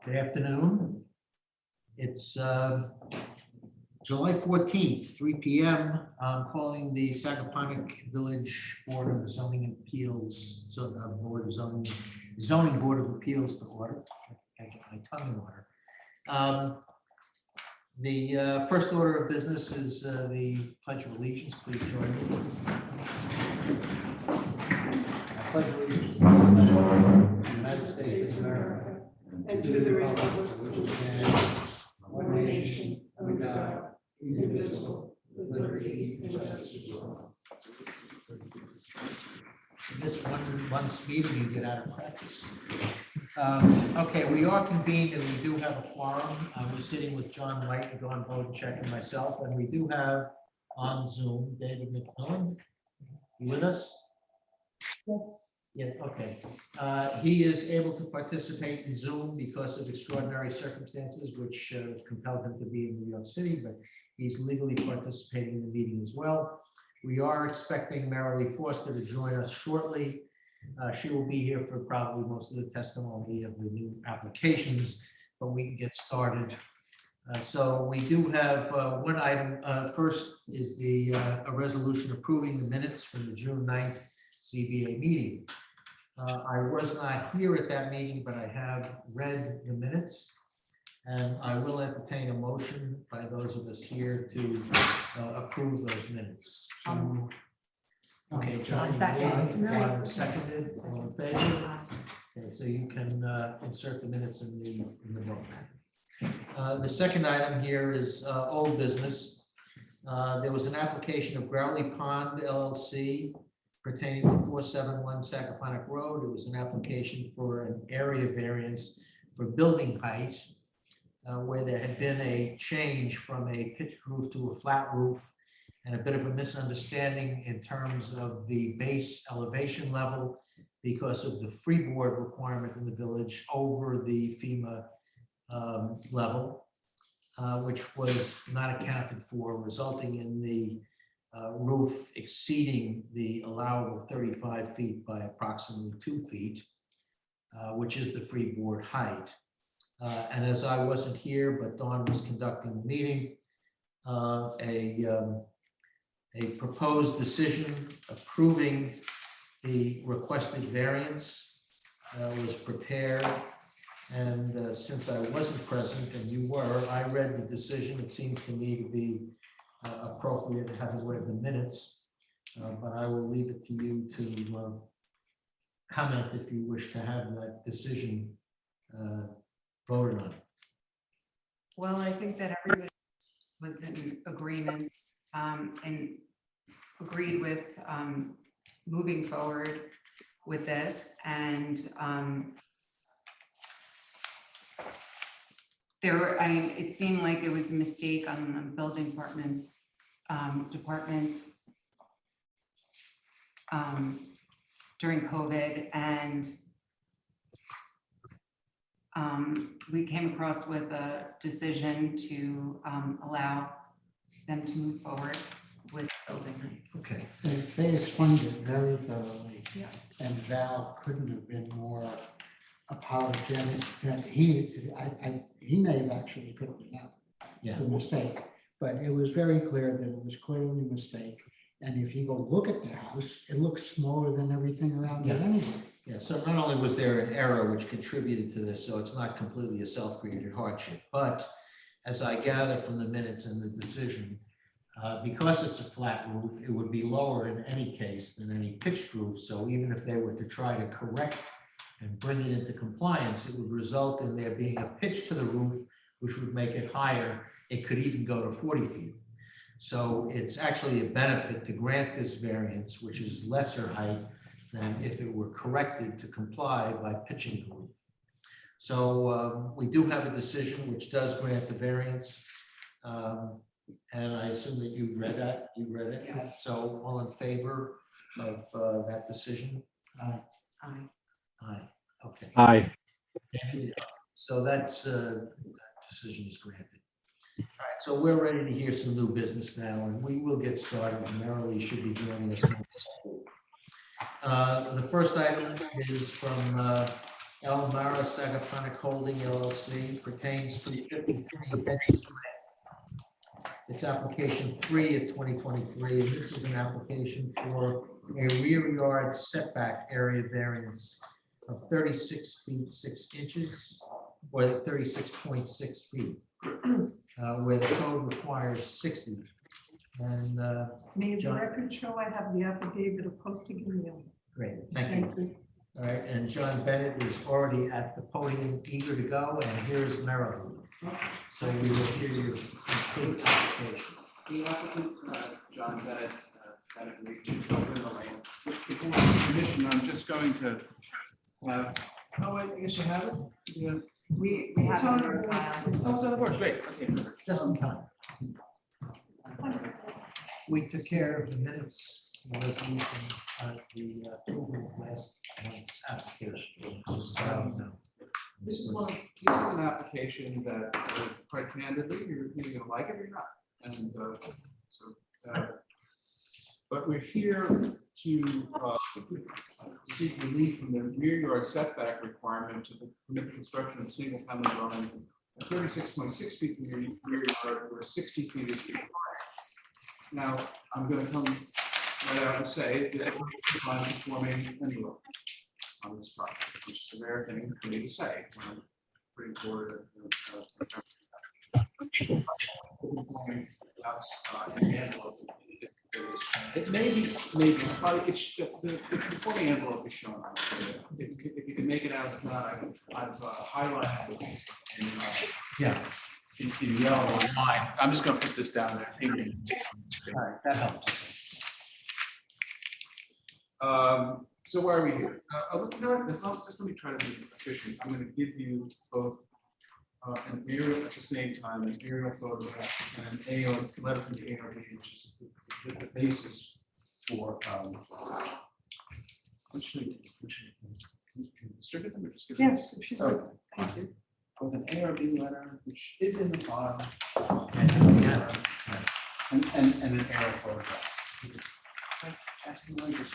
Good afternoon. It's July 14th, 3 p.m. I'm calling the Sagaponack Village Board of Zoning Appeals, Zoning Board of Appeals to order. I get my tongue in order. The first order of business is the Pledge of Allegiance. Please join me. I pledge allegiance to the United States of America and to the republic for which it stands, one nation, under God, indivisible, with liberty and justice for all. In this one meeting, you get out of practice. Okay, we are convened and we do have a quorum. We're sitting with John White and Dawn Bodencheck and myself, and we do have on Zoom David McMillan. You with us? Yes. Yeah, okay. He is able to participate in Zoom because of extraordinary circumstances which compelled him to be in New York City, but he's legally participating in the meeting as well. We are expecting Marilee Foster to join us shortly. She will be here for probably most of the testimony of the new applications, but we can get started. So we do have one item. First is a resolution approving the minutes from the June 9th ZBA meeting. I was not here at that meeting, but I have read the minutes, and I will entertain a motion by those of us here to approve those minutes. Okay, John, Second. seconded, all in favor? Okay, so you can insert the minutes in the book. The second item here is old business. There was an application of Growly Pond LLC pertaining to 471 Sagaponack Road. It was an application for an area variance for building height, where there had been a change from a pitched roof to a flat roof and a bit of a misunderstanding in terms of the base elevation level because of the freeboard requirement in the village over the FEMA level, which was not accounted for, resulting in the roof exceeding the allowable 35 feet by approximately 2 feet, which is the freeboard height. And as I wasn't here, but Dawn was conducting the meeting, a proposed decision approving the requested variance was prepared. And since I wasn't present and you were, I read the decision. It seems to me to be appropriate, having read the minutes, but I will leave it to you to comment if you wish to have that decision voted on. Well, I think that everyone was in agreements and agreed with moving forward with this, and it seemed like it was a mistake on the building departments during COVID, and we came across with a decision to allow them to move forward with building height. Okay. They explained it very thoroughly. Yeah. And Val couldn't have been more apologetic that he may have actually picked it up. Yeah. The mistake, but it was very clear that it was clearly a mistake. And if you go look at the house, it looks smaller than everything around it anyway. Yeah, so not only was there an error which contributed to this, so it's not completely a self-created hardship, but as I gather from the minutes and the decision, because it's a flat roof, it would be lower in any case than any pitched roof. So even if they were to try to correct and bring it into compliance, it would result in there being a pitch to the roof, which would make it higher. It could even go to 40 feet. So it's actually a benefit to grant this variance, which is lesser height than if it were corrected to comply by pitching the roof. So we do have a decision which does grant the variance. And I assume that you've read that. You read it. Yes. So all in favor of that decision? Aye. Aye. Okay. Aye. So that decision is granted. All right, so we're ready to hear some new business now, and we will get started. Marilee should be joining us. The first item is from Elmara Sagaponic Holding LLC pertains to 53 Betty's Lane. It's application 3 of 2023, and this is an application for a rear yard setback area variance of 36 feet 6 inches, or 36.6 feet, where the code requires 60. And May the John. record show I have the affidavit of posting in the. great, thank you. Thank you. All right, and John Bennett is already at the podium, eager to go, and here's Merrill. So we will hear your complete application. The applicant, John Bennett, Bennett Region, over in the lane. With the permission, I'm just going to have, oh, wait, I guess you have it? Yeah. We It's have on it in our file. Oh, it's on the board, great, okay, perfect. Just in time. We took care of the minutes, the resolution, the approval of last month's application. Just, This is an application that, quite candidly, you're either gonna like it or not. And but we're here to seek relief from the rear yard setback requirement to permit the construction of single family dwelling at 36.6 feet from your rear yard, where 60 feet is required. Now, I'm going to come right out and say this is non-conforming anyway on this property, which is a rare thing for me to say. When I'm putting forward conforming house in the envelope. It may be, probably it's the conforming envelope is shown on it. If you can make it out, if not, I've highlighted it in, yeah, in yellow on mine. I'm just going to put this down there. all right, that helps. So why are we here? You know what? Just let me try to be efficient. I'm going to give you both an aerial at the same time, an aerial photograph, and an AR letter from the ARB, which is the basis for. What should we do? Distribute them or just give them? Yes, if you would. Okay. Thank you. With an ARB letter, which is in the file, Yeah. and an aerial photograph. Ask me like this.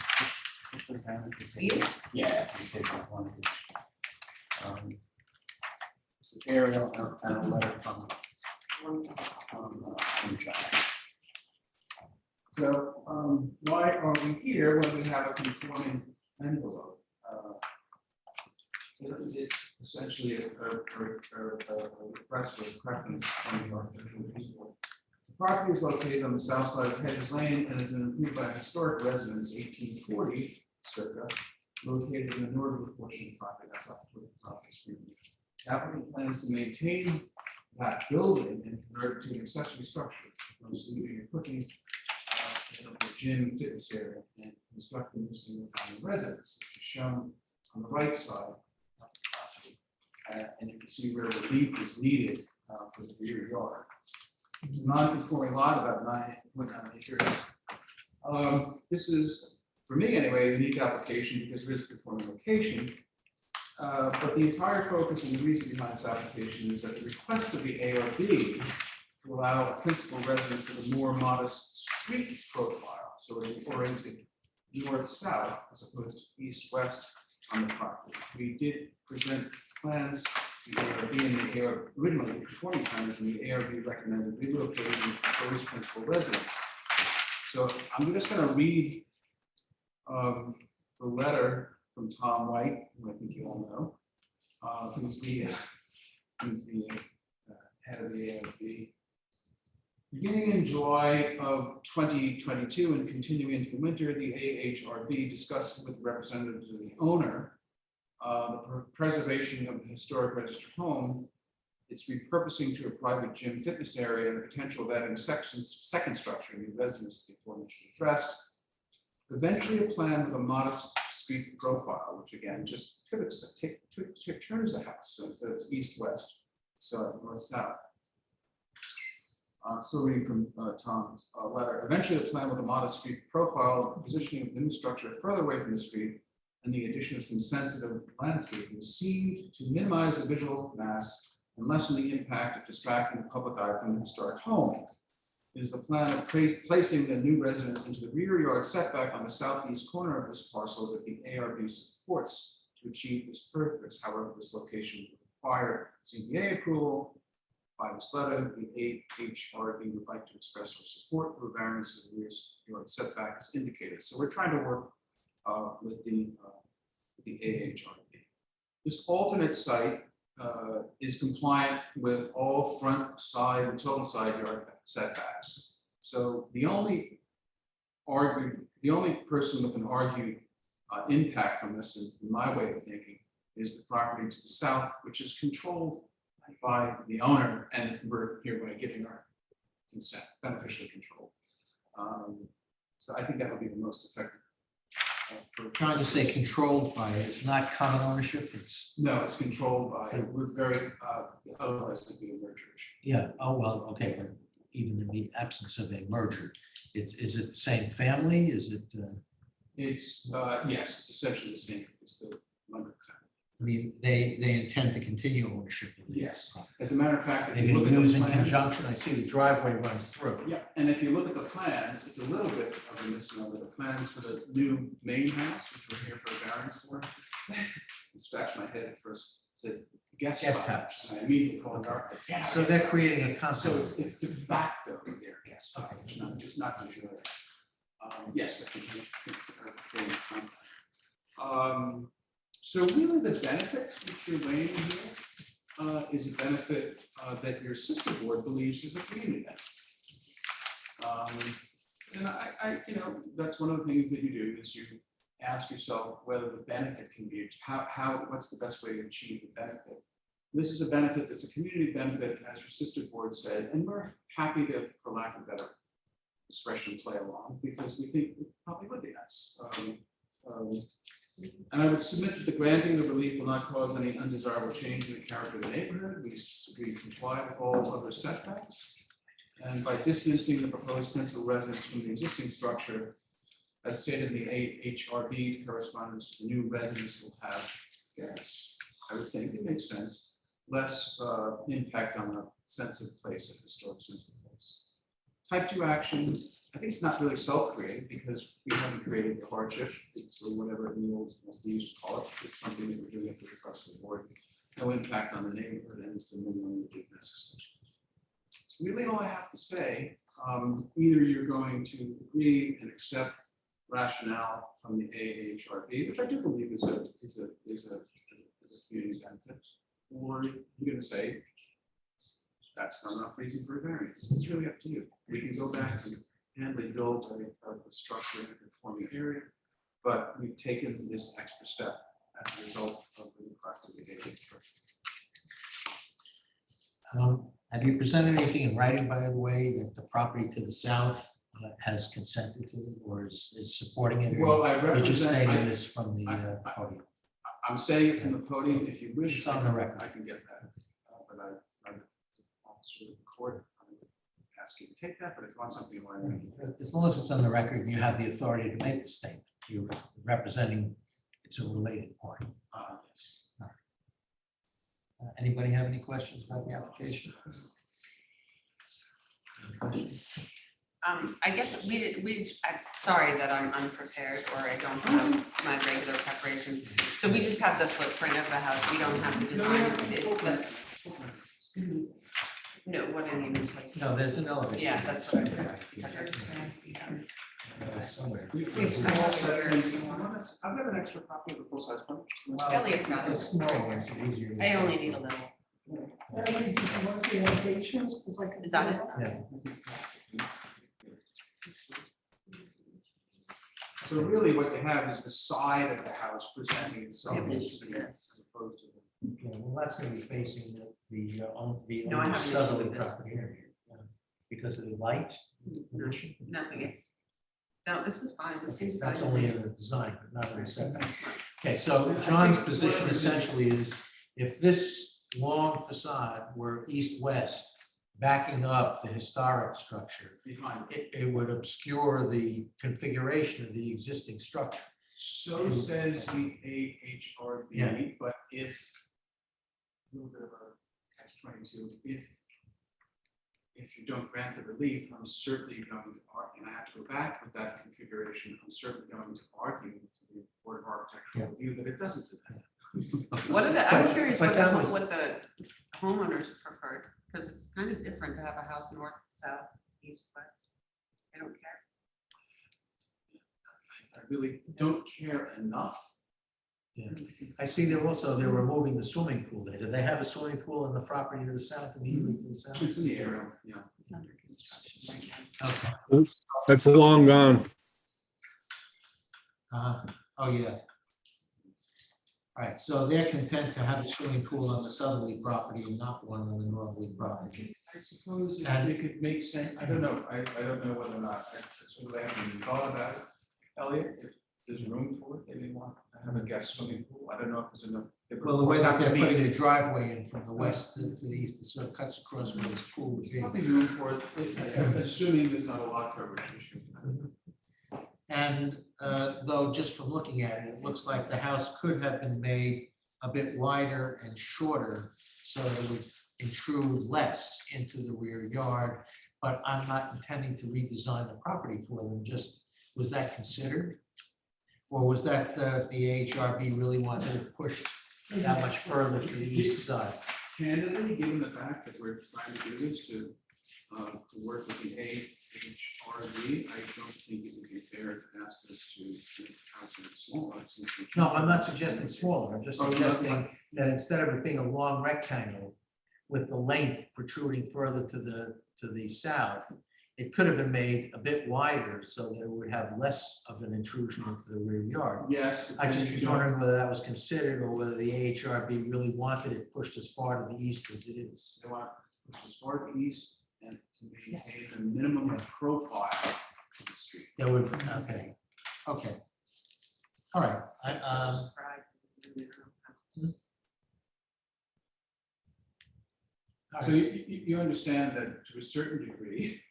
These? Yeah, if you take that one. It's the aerial and a letter from John. So why are we here when we have a conforming envelope? It's essentially a request for a preference from the architect. The property is located on the south side of Hedges Lane and is improved by a historic residence, 1840 circa, located in the northern portion of the property. That's up to the property screen. The applicant plans to maintain that building and convert it to an accessory structure, mostly living and cooking, a gym, fitness area, and construct a new single-family residence, which is shown on the right side of the property. And you can see where relief is needed for the rear yard. It's a non-conforming lot, about 9.9 acres. This is, for me anyway, a unique application because it is a conforming location. But the entire focus and the reason behind this application is that the request of the ARB to allow a principal residence with a more modest street profile, so it's oriented north-south as opposed to east-west on the property. We did present plans to the ARB and the ARB, originally conforming plans, and the ARB recommended relocating the proposed principal residence. So I'm just going to read the letter from Tom White, who I think you all know, who's the head of the ARB. Beginning in July of 2022 and continuing into the winter, the AHRB discussed with representatives of the owner the preservation of the historic registered home, its repurposing to a private gym fitness area, and the potential of adding second structure in the residence before mentioned address. Eventually, a plan with a modest street profile, which again just pivots, turns the house, so instead of east-west, so north-south. Still reading from Tom's letter. Eventually, a plan with a modest street profile, positioning of the new structure further away from the street, and the addition of some sensitive landscaping seemed to minimize the visual mass and lessen the impact of distracting the public eye from the historic home. It is the plan of placing the new residence into the rear yard setback on the southeast corner of this parcel that the ARB supports to achieve this purpose. However, this location would require ZBA approval. By this letter, the AHRB would like to express their support for variance of the rear yard setback as indicated. So we're trying to work with the AHRB. This alternate site is compliant with all front, side, and total side yard setbacks. So the only person with an argued impact from this, in my way of thinking, is the property to the south, which is controlled by the owner, and we're hereby giving our consent, beneficially controlled. So I think that would be the most effective. We're trying to say controlled by, it's not common ownership, it's, No, it's controlled by, we're very, otherwise it'd be a merger issue. yeah, oh, well, okay, but even in the absence of a merger, is it the same family, is it, It's, yes, it's essentially the same as the Munger family. I mean, they intend to continue ownership of the Yes, as a matter of fact, if They're you look gonna at use the in plans. conjunction, I see the driveway runs through. Yeah, and if you look at the plans, it's a little bit of a misnomer. The plans for the new main house, which we're here for a variance for. I scratched my head at first, said guest Guest house, house. and I immediately called the architect. "Yeah, So guest they're house." creating a So concept. it's de facto their guest house, not de jure. Yes, I think. So really the benefit which you're laying here is a benefit that your sister board believes is a community benefit. And I, you know, that's one of the things that you do is you ask yourself whether the benefit can be, what's the best way to achieve the benefit? This is a benefit that's a community benefit, as your sister board said, and we're happy to, for lack of better expression, play along because we think it probably would be nice. And I would submit that the granting of relief will not cause any undesirable change in the character of the neighborhood. We comply with all other setbacks. And by distancing the proposed principal residence from the existing structure, as stated in the AHRB correspondence, the new residence will have, yes, I would think it makes sense, less impact on the sense of place, a historic sense of place. Type 2 action, I think it's not really self-created because we haven't created the hardship, it's or whatever the old, as they used to call it, it's something that we're doing for the rest of the board. No impact on the neighborhood, and it's the minimum that is necessary. It's really all I have to say. Either you're going to agree and accept rationale from the AHRB, which I do believe is a community benefit, or you're going to say that's not enough reason for a variance. It's really up to you. We can go back and handily build a structure in a conforming area, but we've taken this extra step as a result of the request of the AHRB. Have you presented anything in writing, by the way, that the property to the south has consented to it or is supporting it? Or Well, I you're just represent, stating this from the podium? I'm saying it from the podium. If you wish, It's on the record. I can get that. But I'm an officer of the court. I would ask you to take that, but if you want something in writing. As long as it's on the record and you have the authority to make the statement, you're representing it's a related party. Yes. Anybody have any questions about the application? Any questions? I guess I'm sorry that I'm unprepared or I don't have my regular preparation. So we just have the footprint of the house. We don't have the design. No, what I mean is like. No, there's an elevator. Yeah, that's what I see. Somewhere. I've got an extra copy of the full-size plan. Elliot's got The it. small ones are easier. to- I only need a little. Ellie, do you want the elevations? 'Cause I can Is that do it? Yeah. So really what you have is the side of the house presenting itself Yeah, as opposed to. Yeah, well, that's gonna be facing the No, I have an issue southerly with this. property area. Because of the light pollution. Nothing, no, this is fine. This Okay, seems fine. that's only in the design, but not in the setback. Okay, so John's position essentially is if this long facade were east-west, backing up the historic structure, Behind. it would obscure the configuration of the existing structure. So says the AHRB, Yeah. but if, a little bit of a catch-22, if you don't grant the relief, I'm certainly going to argue, and I have to go back with that configuration, I'm certainly going to argue to the Board of Architectural Review that it doesn't do that. What are the, I'm But- curious but what that the, was- what the homeowners preferred, because it's kind of different to have a house north, south, east, west. They don't care. I really don't care enough. I see they're removing the swimming pool there. Do they have a swimming pool in the property to the south, immediately to the south? It's in the area, yeah. It's under construction right now. Okay. That's long gone. Oh, yeah. All right, so they're content to have a swimming pool on the southerly property and not one on the northerly property. I suppose And- it could make sense, I don't know, I don't know whether or not, I sort of haven't even thought about it. Elliot, if there's room for it, they may want to have a guest swimming pool, I don't know if there's enough. They Well, the way would that have to they're meet- putting the driveway in from the west to the east, it sort of cuts across where this pool would be. Probably room for it, assuming there's not a lot coverage issue. And though, just from looking at it, it looks like the house could have been made a bit wider and shorter so that it would intrude less into the rear yard. But I'm not intending to redesign the property for them, just, was that considered? Or was that if the AHRB really wanted to push that much further to the east side? Candidly, given the fact that we're trying to do this to work with the AHRB, I don't think it would be fair to ask us to make the house a little smaller. Since we're No, trying I'm to- not suggesting smaller, I'm just Oh, no, suggesting that instead of it being a long rectangle with the length protruding further to the south, it could have been made a bit wider so that it would have less of an intrusion into the rear yard. Yes. but I then just you was don't- wondering whether that was considered or whether the AHRB really wanted it pushed as far to the east as it is. They want to push as far to the east and to maintain the minimum of profile to the street. That would, okay, all right, Just pride in their own house. all So right. you understand that to a certain degree,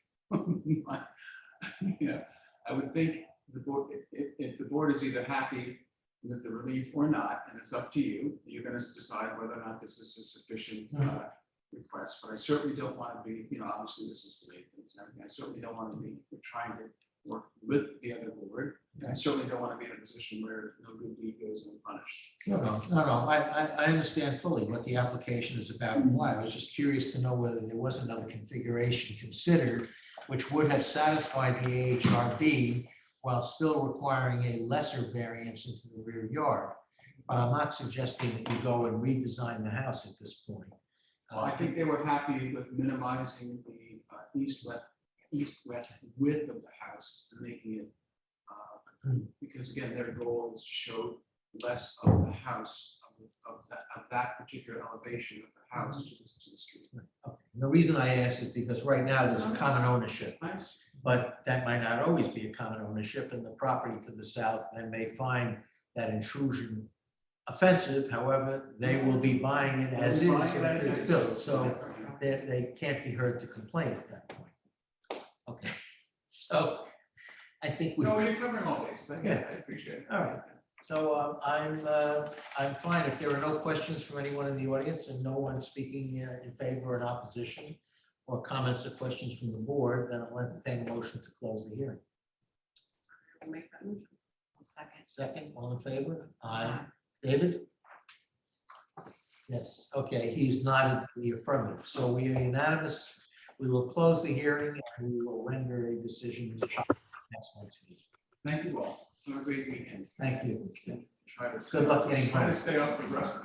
yeah, I would think the board, if the board is either happy with the relief or not, and it's up to you, you're gonna decide whether or not this is a sufficient request, but I certainly don't want to be, obviously this is the way things are. I certainly don't want to be trying to work with the other board. And I certainly don't want to be in a position where no good deed goes unpunished. No, I understand fully what the application is about and why. I was just curious to know whether there was another configuration considered which would have satisfied the AHRB while still requiring a lesser variance into the rear yard. But I'm not suggesting that you go and redesign the house at this point. Well, I think they were happy with minimizing the east-west width of the house and making it, because again, their goal is to show less of the house, of that particular elevation of the house to the street. Okay. The reason I ask is because right now there's a common ownership, Nice. but that might not always be a common ownership, and the property to the south then may find that intrusion offensive. However, they will be buying it as is if it's built, so they can't be heard to complain at that point. Okay, so I think we, No, all you're covering all bases. I get it. I appreciate it. right. So I'm fine if there are no questions from anyone in the audience and no one speaking in favor or in opposition, or comments or questions from the board, then I'll entertain a motion to close the hearing. I'll make that motion. I'll second. Second, all in favor? Aye. David? Yes, okay, he's nodded in the affirmative, so we are unanimous. We will close the hearing and we will render a decision next month's meeting. Thank you all. Have a great weekend. Thank you. Try to. Good luck getting Try to home. stay off the rest.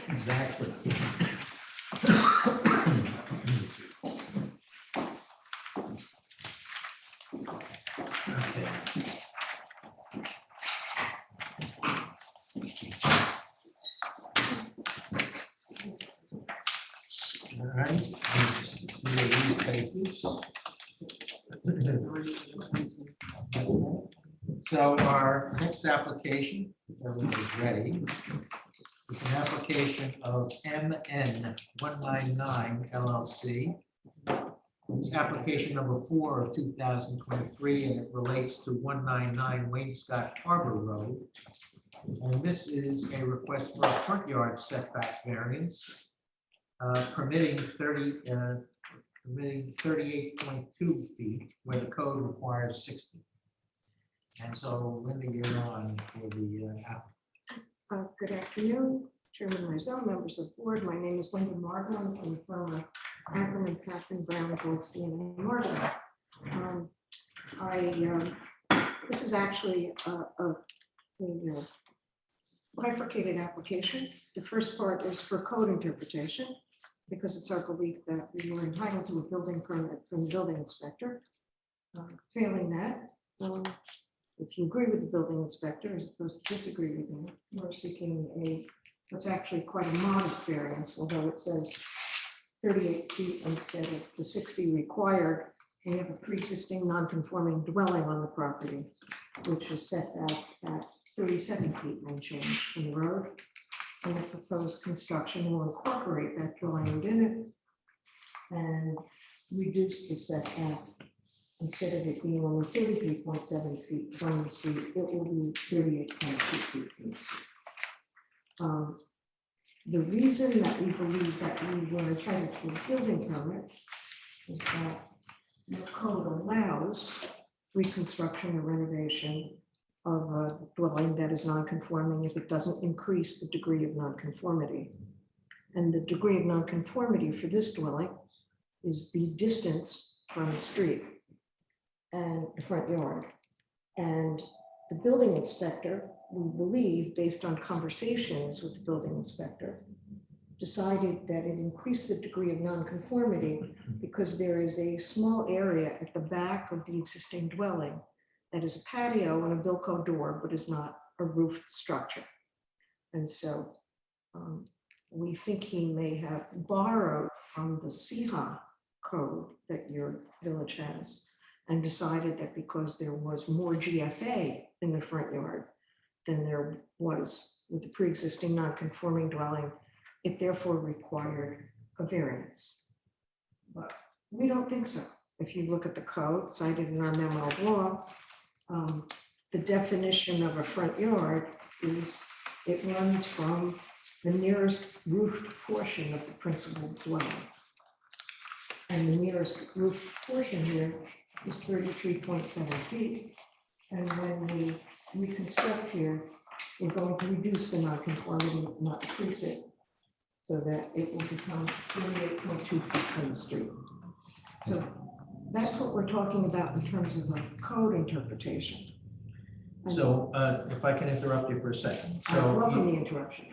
Exactly. Okay. All right. Let me just clear these papers. So our next application, if everyone is ready, is an application of MN 199 LLC. It's application number 4 of 2023, and it relates to 199 Wainscott Harbor Road. And this is a request for a front yard setback variance, permitting 38.2 feet where the code requires 60. And so Linda, you're on for the applicant. Good afternoon, Chairman Mizell, members of the board. My name is Linda Margot. I'm from the firm of Ackerman, Kaplan, Brown, Goldstein, and Margot. This is actually a bifurcated application. The first part is for code interpretation, because it's our belief that we were entitled to a building permit from the building inspector. Failing that, if you agree with the building inspector as opposed to disagree with him, we're seeking what's actually quite a modest variance, although it says 38 feet instead of the 60 required. We have a pre-existing non-conforming dwelling on the property, which is set back at 37 feet and change from the road. And the proposed construction will incorporate that dwelling within it and reduce the setback. Instead of it being only 33.7 feet from the street, it will be 38.2 feet from the street. The reason that we believe that we were entitled to a building permit is that the code allows reconstruction or renovation of a dwelling that is non-conforming if it doesn't increase the degree of non-conformity. And the degree of non-conformity for this dwelling is the distance from the street and the front yard. And the building inspector, we believe, based on conversations with the building inspector, decided that it increased the degree of nonconformity because there is a small area at the back of the existing dwelling that is a patio and a Bilco door, but is not a roofed structure. And so we think he may have borrowed from the CIHA code that your village has and decided that because there was more GFA in the front yard than there was with the pre-existing non-conforming dwelling, it therefore required a variance. But we don't think so. If you look at the code cited in our memo of law, the definition of a front yard is it runs from the nearest roofed portion of the principal dwelling. And the nearest roofed portion here is 33.7 feet. And when we reconstruct here, we're going to reduce the nonconformity, not decrease it, so that it will become 38.2 feet from the street. So that's what we're talking about in terms of a code interpretation. So if I can interrupt you for a second. I So welcome the interruption.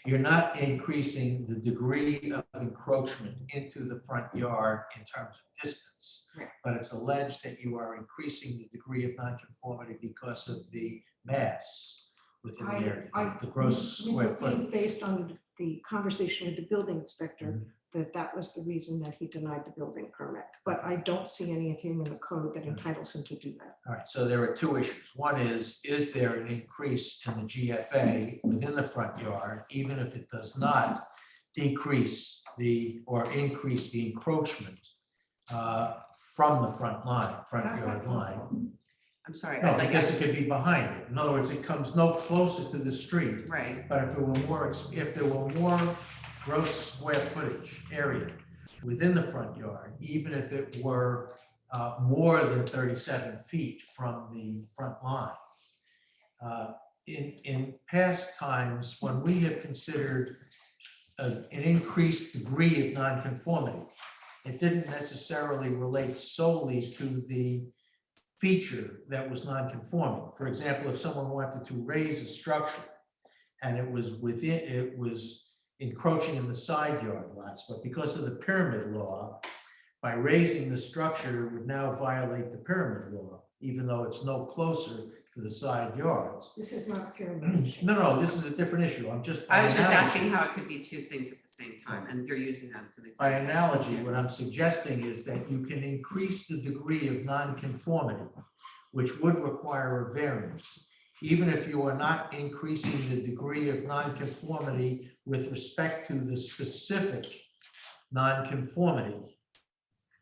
you're not increasing the degree of encroachment into the front yard in terms of distance, Right. but it's alleged that you are increasing the degree of nonconformity because of the mass within the area, the gross We square believe, foot. based on the conversation with the building inspector, that was the reason that he denied the building permit. But I don't see anything in the code that entitles him to do that. All right, so there are two issues. One is there an increase in the GFA within the front yard, even if it does not decrease or increase the encroachment from the front How's yard that line? possible? I'm sorry, No, I'd like, because it could be behind it. In other words, it comes no closer to the street. right, But if there were more gross square footage area within the front yard, even if it were more than 37 feet from the front line. In past times, when we have considered an increased degree of nonconformity, it didn't necessarily relate solely to the feature that was nonconforming. For example, if someone wanted to raise a structure and it was encroaching in the side yard lots, but because of the pyramid law, by raising the structure, it would now violate the pyramid law, even though it's no closer to the side yards. This is not a pyramid issue. No, this is a different issue. I was just asking how it could be two things at the same time, and you're using that as an example. By analogy, what I'm suggesting is that you can increase the degree of nonconformity, which would require a variance, even if you are not increasing the degree of nonconformity with respect to the specific nonconformity.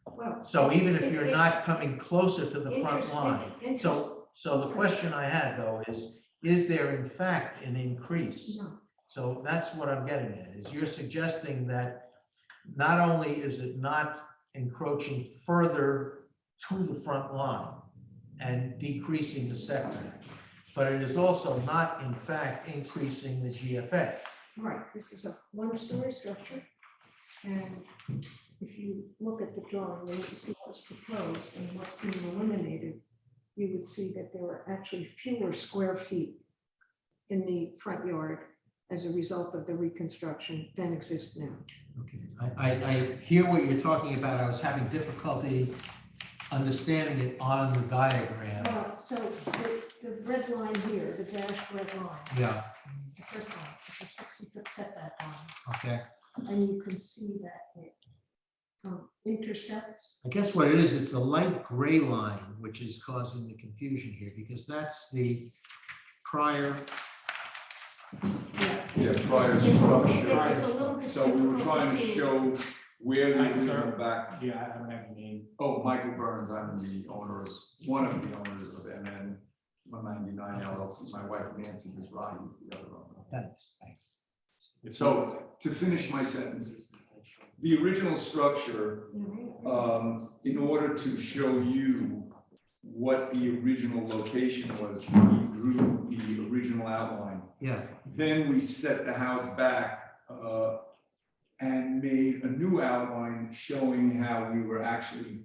Well, So even if you're not coming closer to the front line. interest. So the question I had though is there in fact an increase? No. So that's what I'm getting at, is you're suggesting that not only is it not encroaching further to the front line and decreasing the setback, but it is also not in fact increasing the GFA. Right, this is a one-story structure. And if you look at the drawing, and you see what's proposed and what's being eliminated, you would see that there are actually fewer square feet in the front yard as a result of the reconstruction than exist now. Okay, I hear what you're talking about. I was having difficulty understanding it on the diagram. So the red line here, the dashed red line, Yeah, the first one, is a 60-foot setback line. okay. And you can see that it intersects. I guess what it is, it's a light gray line, which is causing the confusion here, because that's the prior. Yes, prior It's a structure. little bit So we were difficult trying to see. show where the Hi, sir. original back. Yeah, I don't have the name. Oh, Michael Burns, I'm the owner, one of the owners of MN 199 LLC. My wife Nancy Mizrahi is the other owner. Thanks. So to finish my sentence, the original structure, in order to show you what the original location was, we drew the original outline. Yeah, Then we set the house back and made a new outline showing how we were actually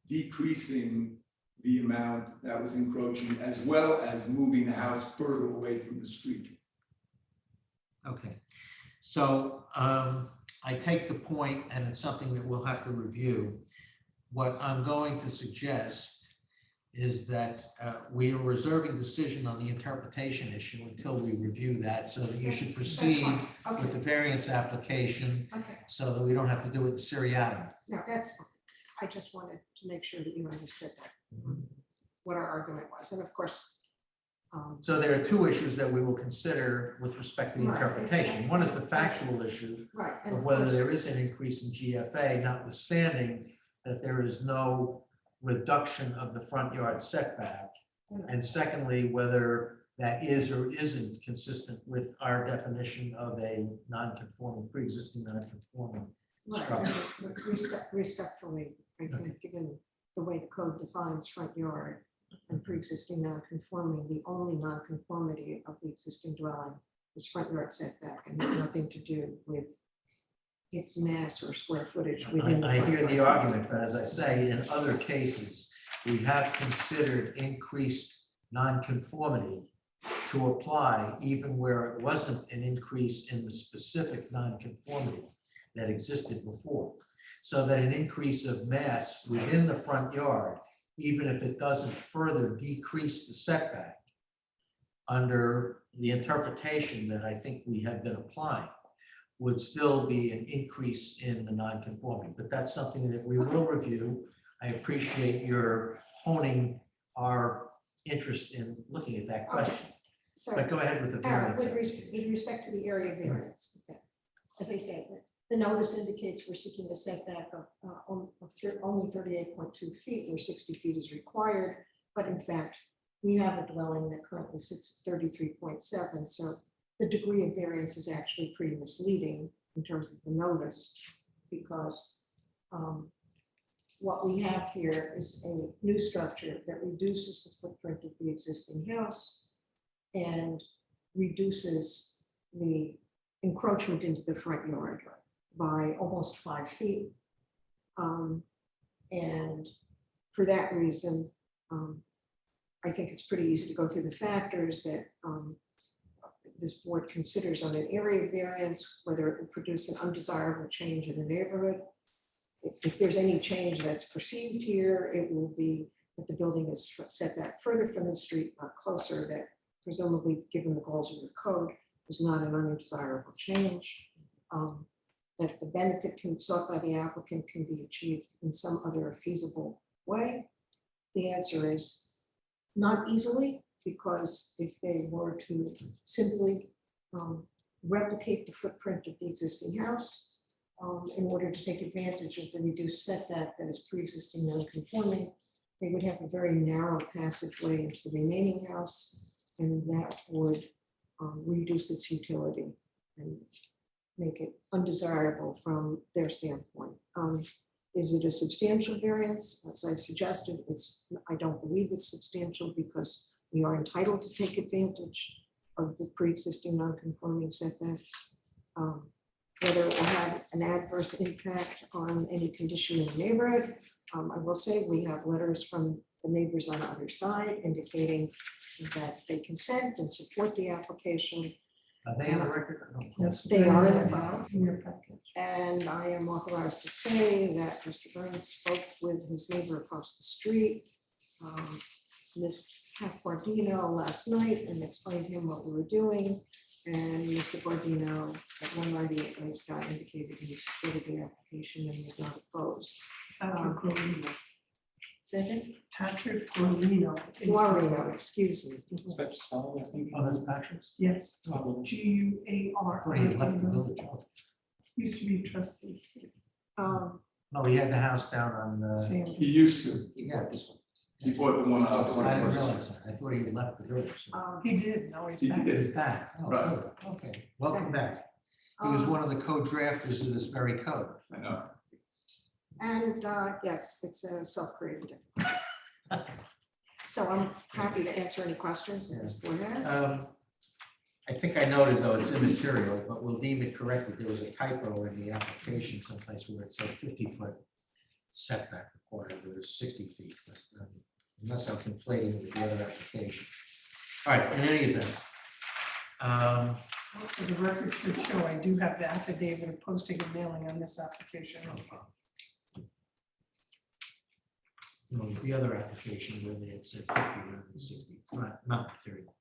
decreasing the amount that was encroaching, as well as moving the house further away from the street. okay. So I take the point, and it's something that we'll have to review. What I'm going to suggest is that we are reserving decision on the interpretation issue until we review that, so that you should proceed with the variance application, Okay, so that we don't have to do it in seriatim. no, that's fine. I just wanted to make sure that you understood that, what our argument was. And of course, So there are two issues that we will consider with respect to the Right. interpretation. One is the factual issue right. And of of whether course- there is an increase in GFA, notwithstanding that there is no reduction of the front yard setback. And secondly, whether that is or isn't consistent with our definition of a non-conforming, pre-existing non-conforming Right, structure. and respectfully, I think, given the way the code defines front yard and pre-existing non-conforming, the only non-conformity of the existing dwelling is front yard setback, and has nothing to do with its mass or square footage within the I front hear the yard. argument, but as I say, in other cases, we have considered increased nonconformity to apply even where it wasn't an increase in the specific nonconformity that existed before. So that an increase of mass within the front yard, even if it doesn't further decrease the setback under the interpretation that I think we have been applying, would still be an increase in the nonconformity. But that's something that we will review. I appreciate your honing our interest in looking at that question. So, But go ahead with the variance. with respect to the area variance, as I said, the notice indicates we're seeking a setback of only 38.2 feet, where 60 feet is required. But in fact, we have a dwelling that currently sits at 33.7. So the degree of variance is actually pretty misleading in terms of the notice, because what we have here is a new structure that reduces the footprint of the existing house and reduces the encroachment into the front yard by almost 5 feet. And for that reason, I think it's pretty easy to go through the factors that this board considers on an area variance, whether it will produce an undesirable change in the neighborhood. If there's any change that's perceived here, it will be that the building is set back further from the street, not closer, that presumably, given the goals of the code, is not an undesirable change. That the benefit sought by the applicant can be achieved in some other feasible way. The answer is not easily, because if they were to simply replicate the footprint of the existing house in order to take advantage of the reduced setback that is pre-existing non-conforming, they would have a very narrow passageway into the remaining house, and that would reduce its utility and make it undesirable from their standpoint. Is it a substantial variance? As I've suggested, I don't believe it's substantial, because We are entitled to take advantage of the pre-existing non-conforming setback. Whether it will have an adverse impact on any condition in the neighborhood, I will say we have letters from the neighbors on the other side indicating that they consent and support the application. Are they on the record? I don't know. Yes, they are in the file. And I am authorized to say that Mr. Burns spoke with his neighbor across the street, Ms. Bardino, last night and explained to him what we were doing. And Mr. Bardino at 198 West Scott indicated he supported the application and was not opposed. Patrick Guarino. Second? Patrick Guarino. Guarino, excuse me. Oh, that's Patrick's? Yes, I thought he left the Guarino. village. Used to be trustee. No, he had the house down on, Sam. He used to, yeah, this one. he bought the one I outside. didn't realize that. I thought he had left the village. He did, now he's He back. did. He's back. Oh, Right. good. Okay, welcome back. He was one of the co-drafters of this very code. I know. And yes, it's a self-created difficulty. So I'm happy to answer any questions that this board has. I think I noted, though, it's immaterial, but we'll deem it correct that there was a typo in the application someplace where it said 50-foot setback required, but it's 60 feet. Unless I'm conflating it with the other application. All right, in any event. For the record should show, I do have the affidavit of posting and mailing on this application. No, it's the other application where they had said 50 rather than 60. It's not material.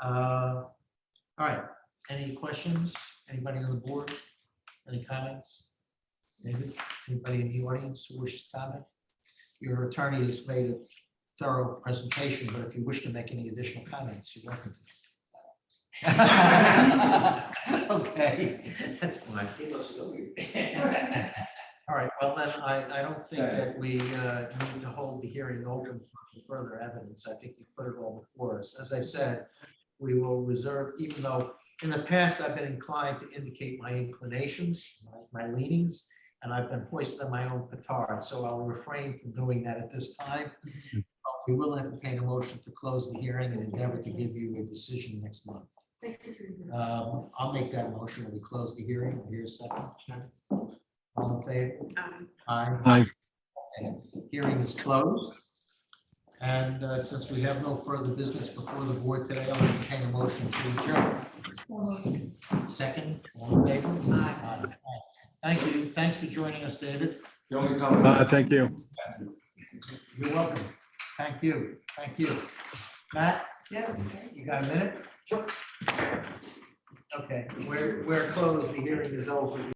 All right, any questions? Anybody on the board? Any comments? David, anybody in the audience who wishes to comment? Your attorney has made a thorough presentation, but if you wish to make any additional comments, you're welcome to. Okay, that's fine. All right, well then, I don't think that we need to hold the hearing open for further evidence. I think you put it all before us. As I said, we will reserve, even though in the past I've been inclined to indicate my inclinations, my leanings, and I've been hoisting my own petard, so I'll refrain from doing that at this time. We will entertain a motion to close the hearing and endeavor to give you a decision next month. I'll make that motion. We close the hearing. Here's a second. All in favor? Aye. Aye. Okay. Hearing is closed. And since we have no further business before the board today, I'll entertain a motion to adjourn. Second, all in favor? Aye. Thank you. Thanks for joining us, David. The only comment. Thank you. You're welcome. Thank you. Thank you. Matt, Yes. you got a minute? Okay, we're closed. The hearing is over.